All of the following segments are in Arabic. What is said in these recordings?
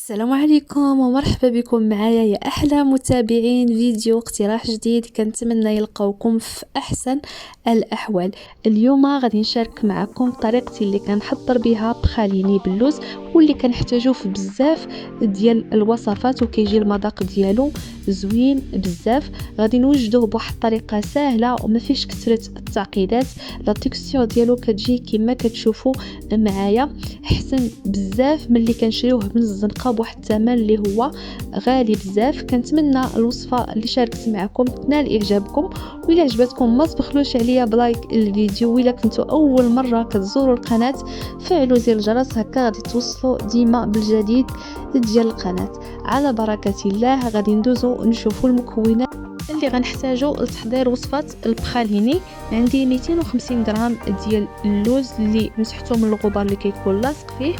السلام عليكم ومرحبا بكم معايا يا احلى متابعين فيديو اقتراح جديد. كنتمنى يلقاوكم في احسن الاحوال. اليوم غادي نشارك معكم طريقتي اللي كنحضر بها بخاليني باللوز واللي كنحتاجو في بزاف ديال الوصفات وكيجي المذاق ديالو زوين بزاف. غادي نوجدوه بواحد الطريقه سهله وما فيش كثره التعقيدات. لا تيكستور ديالو كتجي كما كتشوفوا معايا احسن بزاف من اللي كنشريوه من الزنقه بواحد الثمن اللي هو غالي بزاف. كنتمنى الوصفه اللي شاركت معكم تنال اعجابكم، وإلا عجبتكم ما تبخلوش عليا بلايك الفيديو. وإلا كنتو اول مره كتزوروا القناه فعلوا زر الجرس، هكا غادي توصلوا ديما بالجديد ديال القناه. على بركه الله غادي ندوزو نشوفوا المكونات اللي غنحتاجو لتحضير وصفه البخاليني. عندي 250 غرام ديال اللوز اللي مسحته من الغبار اللي كيكون لاصق فيه،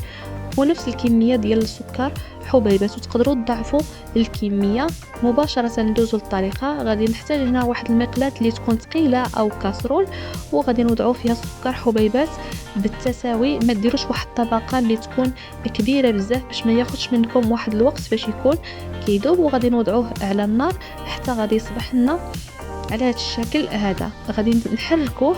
ونفس الكميه ديال السكر حبيبات، وتقدروا تضاعفوا الكميه. مباشره ندوزو للطريقه. غادي نحتاج هنا واحد المقلاة اللي تكون ثقيله او كاسرول، وغادي نوضعوا فيها السكر حبيبات بالتساوي. ما ديروش واحد الطبقه اللي تكون كبيره بزاف باش ما ياخذش منكم واحد الوقت باش يكون كيذوب. وغادي نوضعوه على النار حتى غادي يصبح لنا على هذا الشكل هذا. غادي نحركوه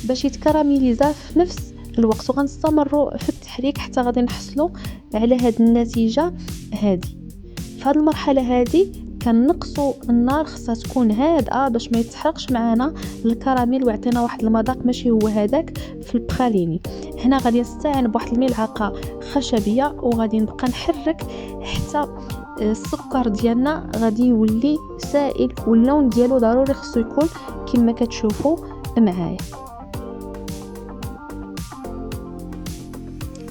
باش يتكراميليزا في نفس الوقت، وغنستمروا في التحريك حتى غادي نحصلوا على هذه النتيجه هذه. في هذه المرحله هذه كنقصوا النار، خصها تكون هادئه باش ما يتحرقش معنا الكراميل ويعطينا واحد المذاق ماشي هو هذاك في البخاليني. هنا غادي نستعين بواحد الملعقه خشبيه وغادي نبقى نحرك حتى السكر ديالنا غادي يولي سائل، واللون ديالو ضروري خصو يكون كما كتشوفوا معايا.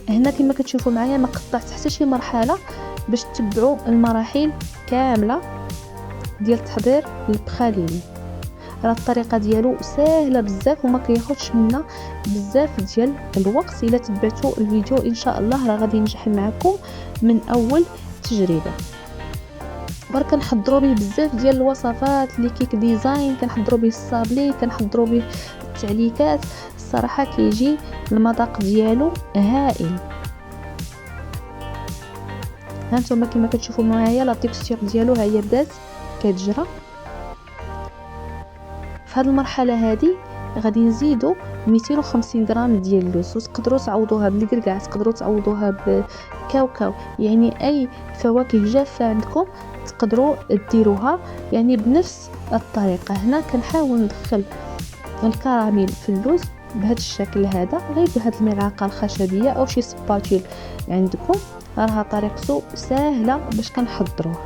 هنا كما كتشوفوا معايا ما قطعت حتى شي مرحله باش تتبعوا المراحل كامله ديال تحضير البخاليني. راه الطريقه ديالو سهله بزاف وما كياخذش منا بزاف ديال الوقت. الا تبعتوا الفيديو ان شاء الله راه غادي ينجح معكم من اول تجربه. برك كنحضروا به بزاف ديال الوصفات اللي كيك ديزاين، كنحضروا به الصابلي، كنحضروا به التعليكات. الصراحه كيجي المذاق ديالو هائل. هانتوما كما كتشوفوا معايا لا تيكستور ديالو هي بدات كتجرى. في هذه المرحله هذه غادي نزيدوا 250 غرام ديال اللوز، وتقدروا تعوضوها بالكركاع، تقدروا تعوضوها بكاوكاو، يعني اي فواكه جافه عندكم تقدروا ديروها يعني بنفس الطريقه. هنا كنحاول ندخل الكراميل في اللوز بهذا الشكل هذا، غير بهذه الملعقه الخشبيه او شي سباتيل عندكم. راها طريقته سهله باش كنحضروه.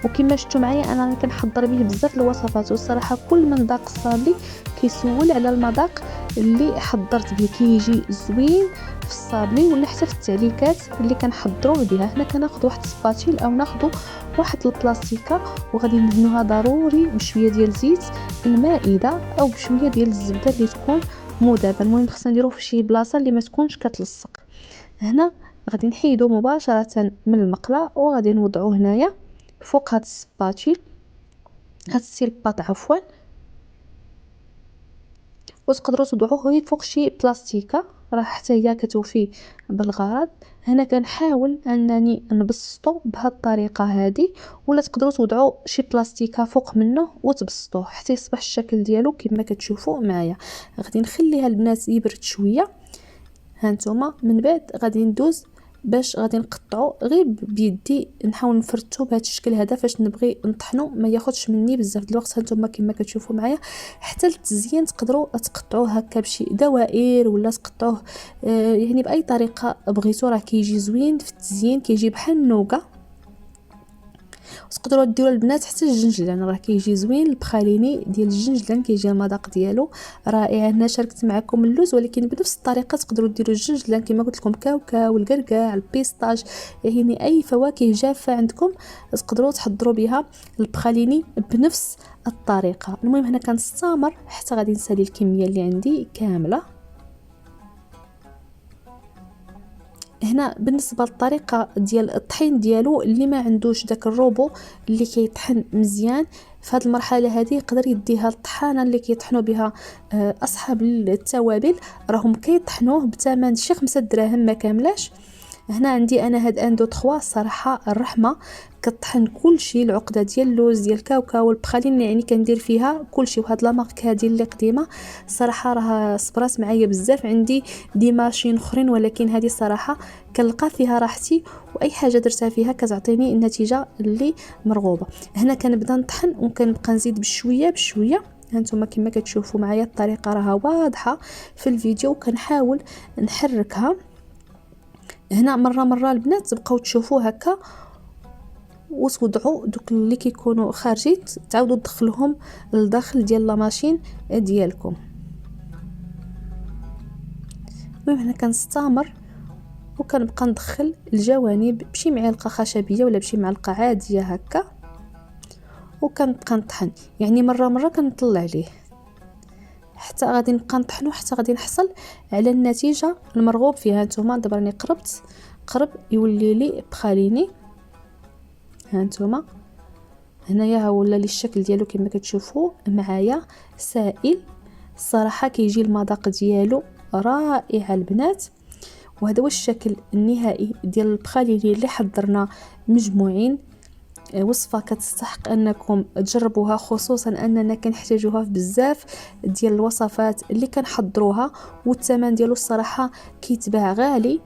وكما شفتوا معايا انا كنحضر به بزاف الوصفات، والصراحه كل من ذاق الصابلي كيسول على المذاق اللي حضرت به، كيجي زوين في الصابلي ولا حتى في التعليكات اللي كنحضروه بها. هنا كناخذ واحد سباتيل او ناخذ واحد البلاستيكه وغادي ندهنوها ضروري بشويه ديال زيت المائده او بشويه ديال الزبده اللي تكون مذابه. المهم خصنا نديروه في شي بلاصه اللي ما تكونش كتلصق. هنا غادي نحيدو مباشره من المقله وغادي نوضعوه هنايا فوق هاد السباتيل، هاد السيرباط عفوا، وتقدروا توضعوه غير فوق شي بلاستيكه راه حتى هي كتوفي بالغرض. هنا كنحاول انني نبسطو بهاد الطريقه هذه، ولا تقدروا توضعوا شي بلاستيكه فوق منه وتبسطوه حتى يصبح الشكل ديالو كما كتشوفوا معايا. غادي نخليها البنات يبرد شويه. هانتوما من بعد غادي ندوز باش غادي نقطعو غير بيدي، نحاول نفرتو بهذا الشكل هذا فاش نبغي نطحنو ما ياخذش مني بزاف د الوقت. هانتوما كما كتشوفوا معايا حتى للتزيين تقدروا تقطعوه هكا بشي دوائر ولا تقطعوه يعني باي طريقه بغيتو، راه كيجي زوين في التزيين، كيجي بحال النوغا. وتقدروا ديروا البنات حتى الجنجلان، راه كيجي زوين البخاليني ديال الجنجلان، كيجي المذاق ديالو رائع. هنا شاركت معكم اللوز ولكن بنفس الطريقه تقدروا ديروا الجنجلان كما قلت لكم، كاوكاو، الكركاع، البيستاج، يعني اي فواكه جافه عندكم تقدروا تحضروا بها البخاليني بنفس الطريقه. المهم هنا كنستمر حتى غادي نسالي الكميه اللي عندي كامله. هنا بالنسبه للطريقه ديال الطحين ديالو، اللي ما عندوش داك الروبو اللي كيطحن مزيان في هذه المرحله هذه، يقدر يديها الطحانه اللي كيطحنوا بها اصحاب التوابل، راهم كيطحنوه بثمن شي 5 دراهم ما كاملاش. هنا عندي انا هاد اندو 3 الصراحه الرحمه، كطحن كلشي، العقده ديال اللوز ديال الكاوكاو والبخالين، يعني كندير فيها كلشي. وهاد لا مارك هذه اللي قديمه صراحه راه صبرات معايا بزاف. عندي دي ماشين اخرين ولكن هذه صراحه كنلقى فيها راحتي، واي حاجه درتها فيها كتعطيني النتيجه اللي مرغوبه. هنا كنبدا نطحن وكنبقى نزيد بشويه بشويه. هانتوما كما كتشوفوا معايا الطريقه راها واضحه في الفيديو، كنحاول نحركها. هنا مره البنات تبقاو تشوفوا هكا وتوضعوا دوك اللي كيكونوا خارجين، تعاودوا تدخلوهم للداخل ديال لا ماشين ديالكم. المهم هنا كنستمر وكنبقى ندخل الجوانب بشي معلقه خشبيه ولا بشي معلقه عاديه هكا، وكنبقى نطحن. يعني مره كنطلع عليه حتى غادي نبقى نطحنو حتى غادي نحصل على النتيجه المرغوب فيها. نتوما دابا راني قرب يولي لي بخاليني. هانتوما هنايا ها ولا لي الشكل ديالو كما كتشوفوا معايا سائل. الصراحه كيجي المذاق ديالو رائع البنات. وهذا هو الشكل النهائي ديال البخاليني اللي حضرنا مجموعين. وصفه كتستحق انكم تجربوها، خصوصا اننا كنحتاجوها في بزاف ديال الوصفات اللي كنحضروها، والثمن ديالو الصراحه كيتباع غالي.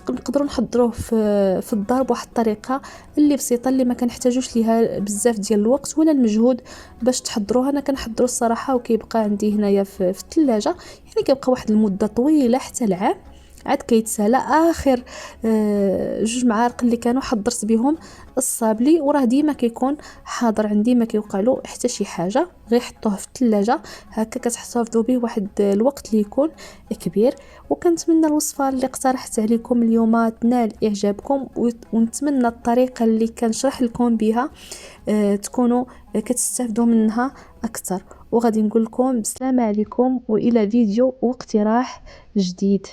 نقدروا نحضروه في الدار بواحد الطريقه اللي بسيطه، اللي ما كنحتاجوش ليها بزاف ديال الوقت ولا المجهود باش تحضروها. انا كنحضروا الصراحه وكيبقى عندي هنايا في الثلاجه، يعني كيبقى واحد المده طويله حتى العام عاد كيتسالى. اخر 2 معالق اللي كانوا حضرت بهم الصابلي، وراه ديما كيكون حاضر عندي، ما كيوقع له حتى شي حاجه، غير حطوه في الثلاجه هكا كتحتفظوا به واحد الوقت اللي يكون كبير. وكنتمنى الوصفه اللي اقترحت عليكم اليوم تنال اعجابكم، ونتمنى الطريقه اللي كنشرح لكم بها تكونوا كتستافدوا منها اكثر. وغادي نقول لكم بسلامه عليكم، والى فيديو واقتراح جديد.